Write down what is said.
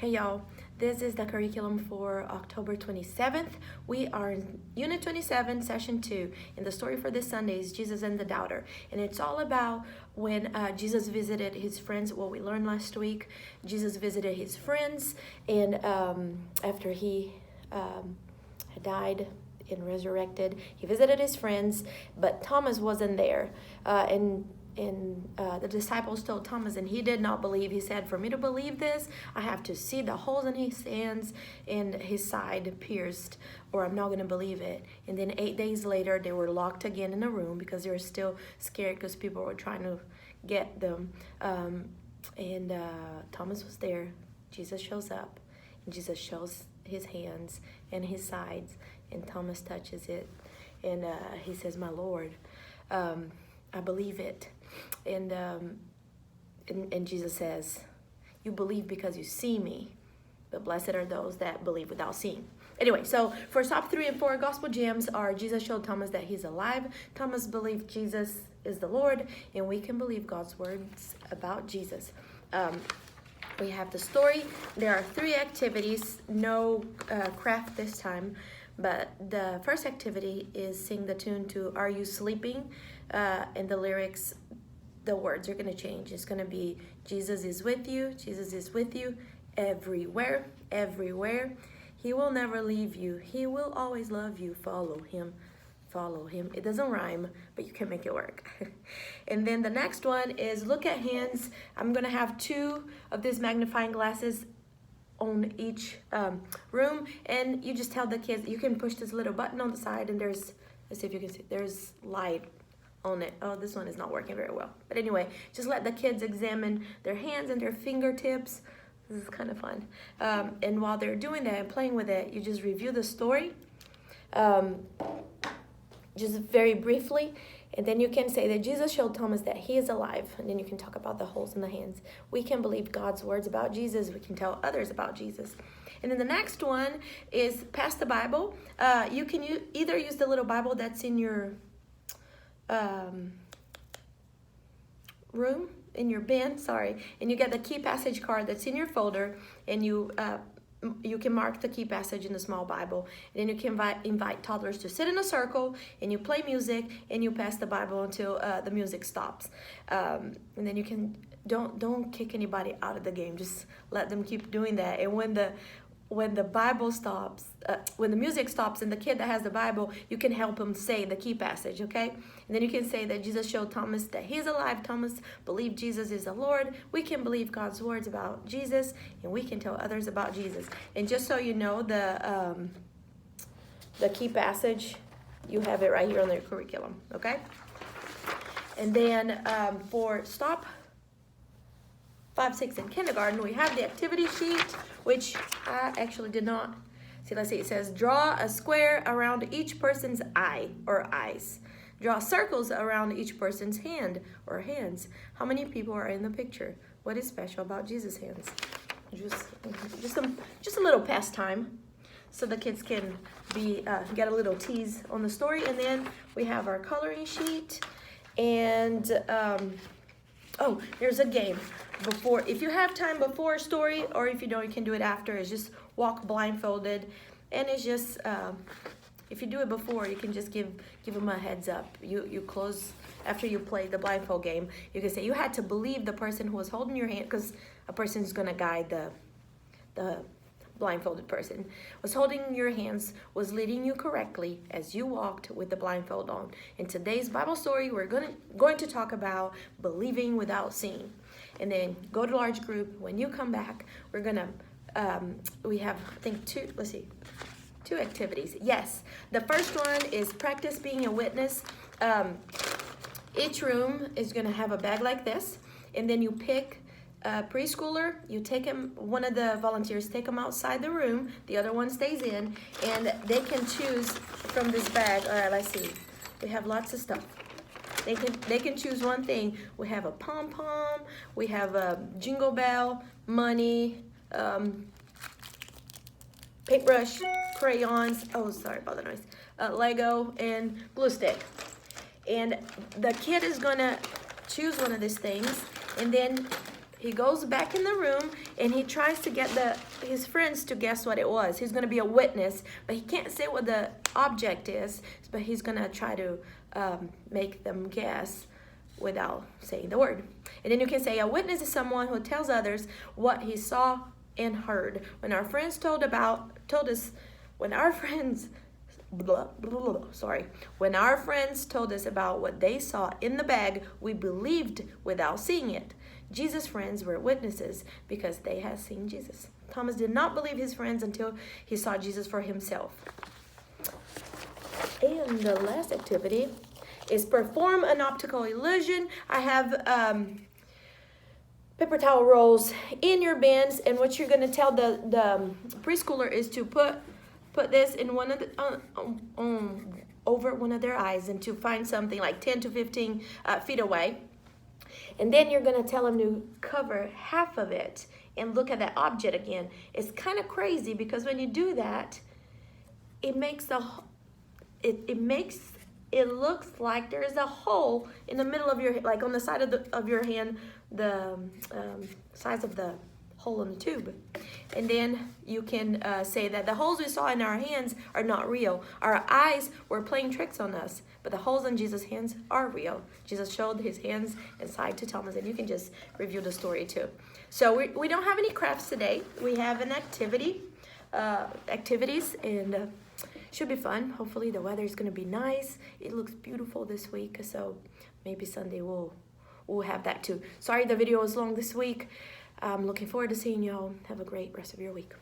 Hey y'all, this is the curriculum for October 27th. We are in Unit 27, Session 2, and the story for this Sunday is Jesus and the Doubter. And it's all about when Jesus visited his friends, what we learned last week. Jesus visited his friends, and after he had died and resurrected, he visited his friends, but Thomas wasn't there. And the disciples told Thomas, and he did not believe. He said, for me to believe this, I have to see the holes in his hands and his side pierced, or I'm not going to believe it. And then 8 days later, they were locked again in a room because they were still scared because people were trying to get them. Thomas was there. Jesus shows up, and Jesus shows his hands and his sides, and Thomas touches it, and he says, my Lord, I believe it. And Jesus says, you believe because you see me, but blessed are those that believe without seeing. Anyway, so for top 3 and 4 gospel gems are Jesus showed Thomas that he's alive. Thomas believed Jesus is the Lord, and we can believe God's words about Jesus. We have the story. There are 3 activities, no craft this time. But the first activity is sing the tune to Are You Sleeping? And the lyrics, the words are going to change. It's going to be Jesus is with you. Jesus is with you everywhere, everywhere. He will never leave you. He will always love you. Follow him. Follow him. It doesn't rhyme, but you can make it work. And then the next one is look at hands. I'm going to have 2 of these magnifying glasses on each room, and you just tell the kids, you can push this little button on the side, and there's, let's see if you can see, there's light on it. Oh, this one is not working very well. But anyway, just let the kids examine their hands and their fingertips. This is kind of fun. And while they're doing that and playing with it, you just review the story, just very briefly. And then you can say that Jesus showed Thomas that he is alive. And then you can talk about the holes in the hands. We can believe God's words about Jesus. We can tell others about Jesus. And then the next one is pass the Bible. You can either use the little Bible that's in your room, in your bin, and you get the key passage card that's in your folder, and you can mark the key passage in the small Bible, and then you can invite toddlers to sit in a circle, and you play music, and you pass the Bible until the music stops. And then you can, don't kick anybody out of the game, just let them keep doing that. And when the Bible stops, when the music stops and the kid that has the Bible, you can help him say the key passage, okay? And then you can say that Jesus showed Thomas that he's alive. Thomas believed Jesus is the Lord. We can believe God's words about Jesus, and we can tell others about Jesus. And just so you know, the key passage, you have it right here on their curriculum, okay? And then for stop 5, 6 in kindergarten, we have the activity sheet, which I actually did not see. Let's see, it says draw a square around each person's eye or eyes. Draw circles around each person's hand or hands. How many people are in the picture? What is special about Jesus' hands? Just a little pastime, so the kids can get a little tease on the story. And then we have our coloring sheet, and oh, there's a game before. If you have time before a story, or if you don't, you can do it after. It's just walk blindfolded, and it's just if you do it before, you can just give them a heads up. You close after you play the blindfold game. You can say you had to believe the person who was holding your hand, because a person is gonna guide the blindfolded person was holding your hands, was leading you correctly as you walked with the blindfold on. In today's Bible story, we're going to talk about believing without seeing. And then go to large group. When you come back, we're gonna we have, I think, 2 activities. Yes, the first one is practice being a witness. Each room is gonna have a bag like this, and then you pick a preschooler, you take him, one of the volunteers take them outside the room, the other one stays in, and they can choose from this bag. All right, let's see. We have lots of stuff. They can choose one thing. We have a pom-pom, we have a jingle bell, money, paintbrush, crayons, oh, sorry about the noise, Lego, and glue stick. And the kid is gonna choose one of these things, and then he goes back in the room and he tries to get his friends to guess what it was. He's going to be a witness, but he can't say what the object is, but he's going to try to make them guess without saying the word. And then you can say a witness is someone who tells others what he saw and heard. When our friends when our friends told us about what they saw in the bag, we believed without seeing it. Jesus' friends were witnesses because they had seen Jesus. Thomas did not believe his friends until he saw Jesus for himself. And the last activity is perform an optical illusion. I have paper towel rolls in your bins, and what you're going to tell the preschooler is to put this in one of the over one of their eyes and to find something like 10 to 15 feet away. And then you're going to tell them to cover half of it and look at that object again. It's kind of crazy because when you do that, it makes it looks like there is a hole in the middle of your, like on the side of your hand, the size of the hole in the tube. And then you can say that the holes we saw in our hands are not real. Our eyes were playing tricks on us, but the holes in Jesus' hands are real. Jesus showed his hands and side to Thomas, and you can just review the story too. So we don't have any crafts today. We have an activities, and should be fun. Hopefully the weather is going to be nice. It looks beautiful this week, so maybe Sunday we'll have that too. Sorry the video was long this week. I'm looking forward to seeing y'all. Have a great rest of your week.